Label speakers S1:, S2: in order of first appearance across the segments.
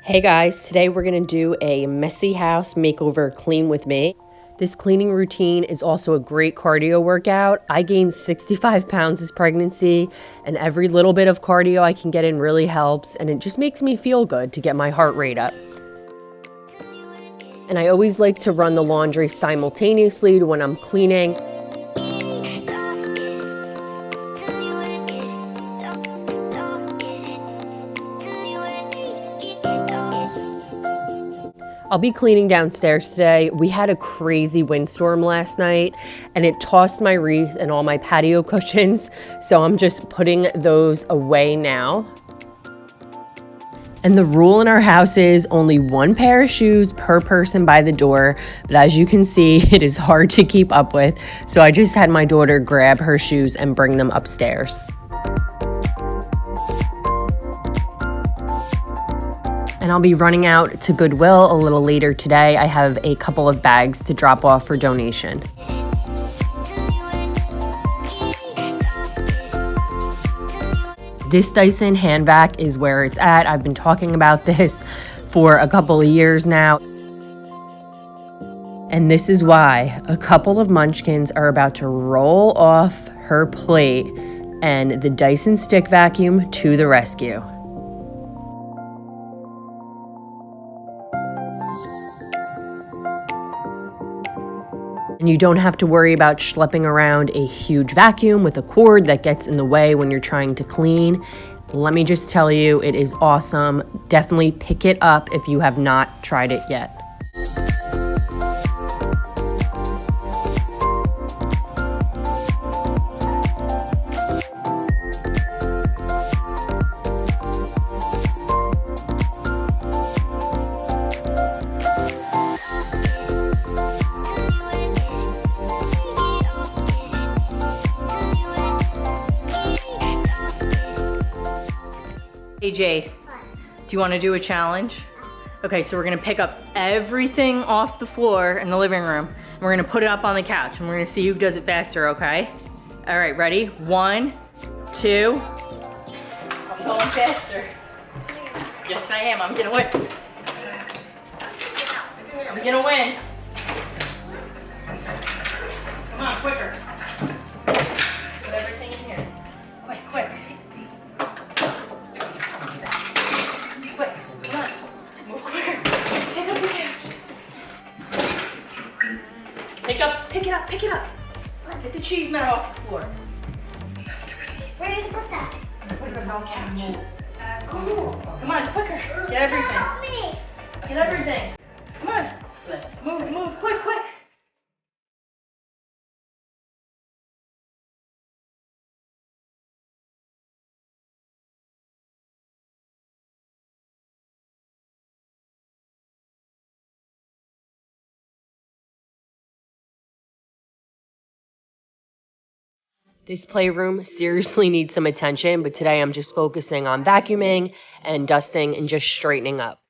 S1: Hey guys, today we're gonna do a messy house makeover clean with me. This cleaning routine is also a great cardio workout. I gained 65 pounds this pregnancy, and every little bit of cardio I can get in really helps, and it just makes me feel good to get my heart rate up. And I always like to run the laundry simultaneously to when I'm cleaning. I'll be cleaning downstairs today. We had a crazy windstorm last night and it tossed my wreath and all my patio cushions, so I'm just putting those away now. And the rule in our house is only one pair of shoes per person by the door, but as you can see, it is hard to keep up with, so I just had my daughter grab her shoes and bring them upstairs. And I'll be running out to Goodwill a little later today. I have a couple of bags to drop off for donation. This Dyson hand vac is where it's at. I've been talking about this for a couple of years now. And this is why a couple of munchkins are about to roll off her plate and the Dyson Stick Vacuum to the rescue. And you don't have to worry about schlepping around a huge vacuum with a cord that gets in the way when you're trying to clean. Let me just tell you, it is awesome. Definitely pick it up if you have not tried it yet.
S2: Hey Jade, do you want to do a challenge? Okay, so we're gonna pick up everything off the floor in the living room and we're gonna put it up on the couch and we're gonna see who does it faster, okay? All right, ready? 1, 2. I'm going faster. Yes, I am. I'm gonna win. I'm gonna win. Come on, quicker. Put everything in here. Quick, quick. Pick it up. Get the cheese mat off the floor.
S3: Where are you gonna put that?
S2: Put it on the couch. Cool. Come on, quicker. Get everything.
S3: Help me.
S2: Get everything. Come on. Move, quick.
S1: This playroom seriously needs some attention, but today I'm just focusing on vacuuming and dusting and just straightening up.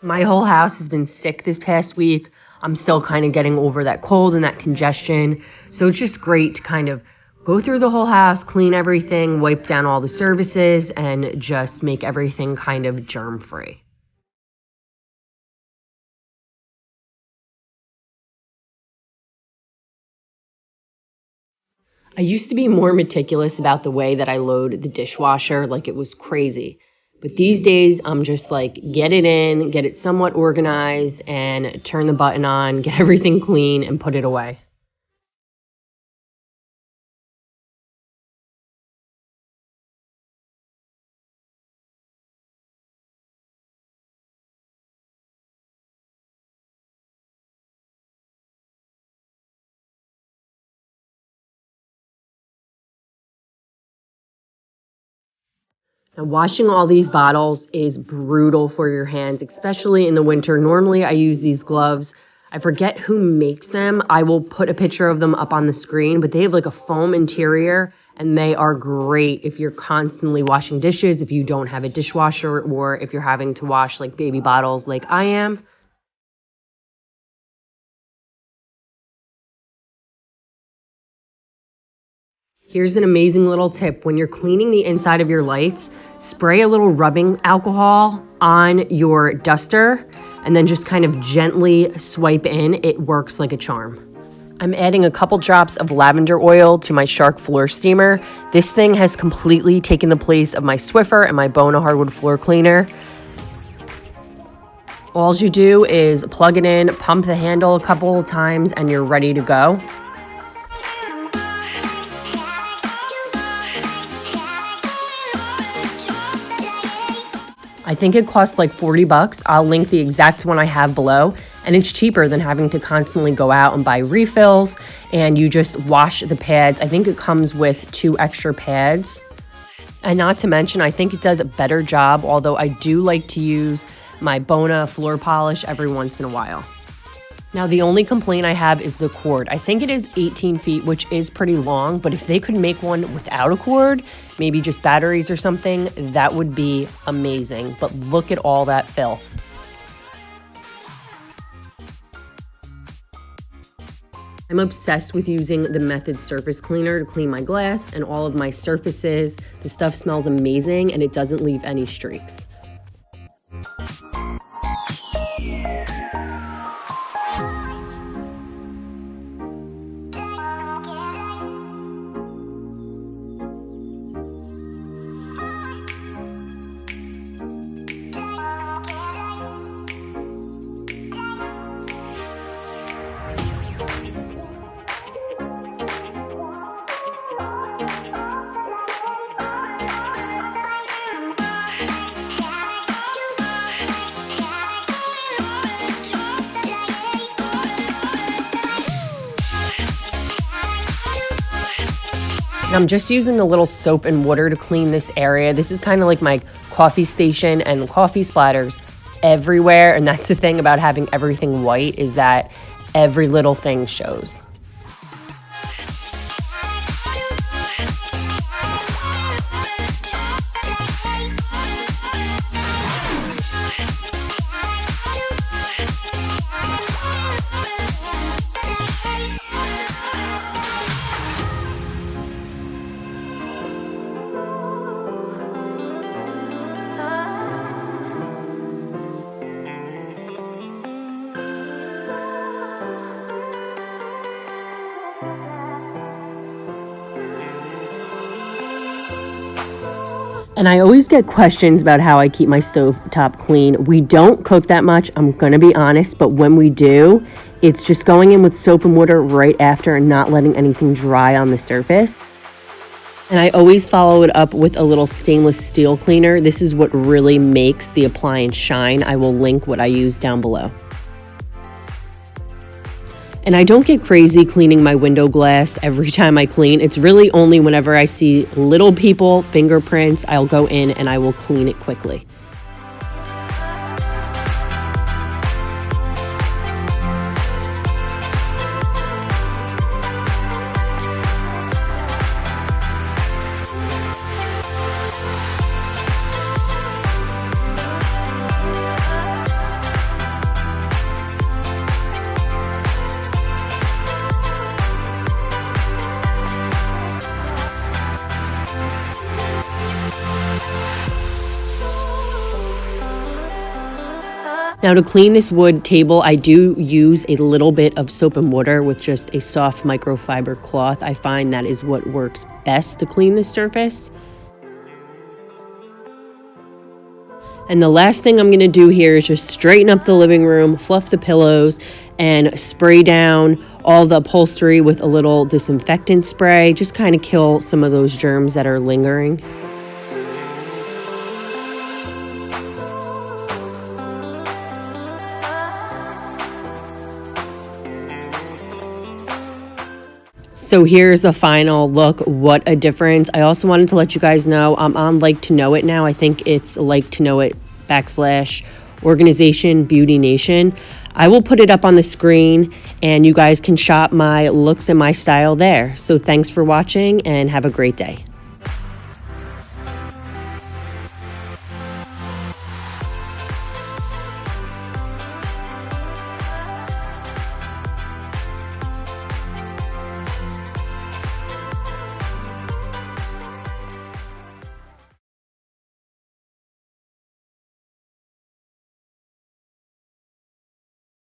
S1: My whole house has been sick this past week. I'm still kind of getting over that cold and that congestion. So it's just great to kind of go through the whole house, clean everything, wipe down all the surfaces, and just make everything kind of germ-free. I used to be more meticulous about the way that I load the dishwasher, like it was crazy. But these days, I'm just like, get it in, get it somewhat organized, and turn the button on, get everything clean, and put it away. Now, washing all these bottles is brutal for your hands, especially in the winter. Normally, I use these gloves. I forget who makes them. I will put a picture of them up on the screen, but they have like a foam interior and they are great if you're constantly washing dishes, if you don't have a dishwasher, or if you're having to wash like baby bottles like I am. Here's an amazing little tip. When you're cleaning the inside of your lights, spray a little rubbing alcohol on your duster and then just kind of gently swipe in. It works like a charm. I'm adding a couple drops of lavender oil to my Shark floor steamer. This thing has completely taken the place of my Swiffer and my Bona hardwood floor cleaner. All you do is plug it in, pump the handle a couple of times, and you're ready to go. I think it costs like 40 bucks. I'll link the exact one I have below, and it's cheaper than having to constantly go out and buy refills, and you just wash the pads. I think it comes with 2 extra pads. And not to mention, I think it does a better job, although I do like to use my Bona floor polish every once in a while. Now, the only complaint I have is the cord. I think it is 18 feet, which is pretty long, but if they could make one without a cord, maybe just batteries or something, that would be amazing. But look at all that filth. I'm obsessed with using the Method surface cleaner to clean my glass and all of my surfaces. The stuff smells amazing and it doesn't leave any streaks. And I'm just using a little soap and water to clean this area. This is kind of like my coffee station, and the coffee splatters everywhere. And that's the thing about having everything white, is that every little thing shows. And I always get questions about how I keep my stove top clean. We don't cook that much, I'm gonna be honest, but when we do, it's just going in with soap and water right after and not letting anything dry on the surface. And I always follow it up with a little stainless steel cleaner. This is what really makes the appliance shine. I will link what I use down below. And I don't get crazy cleaning my window glass every time I clean. It's really only whenever I see little people, fingerprints, I'll go in and I will clean it quickly. Now to clean this wood table, I do use a little bit of soap and water with just a soft microfiber cloth. I find that is what works best to clean this surface. And the last thing I'm going to do here is just straighten up the living room, fluff the pillows, and spray down all the upholstery with a little disinfectant spray. Just kind of kill some of those germs that are lingering. So here's a final look. What a difference. I also wanted to let you guys know I'm on LiketoKnow.it now. I think it's LiketoKnowit / OrganizationBeautyNation. I will put it up on the screen and you guys can shop my looks and my style there. So thanks for watching and have a great day.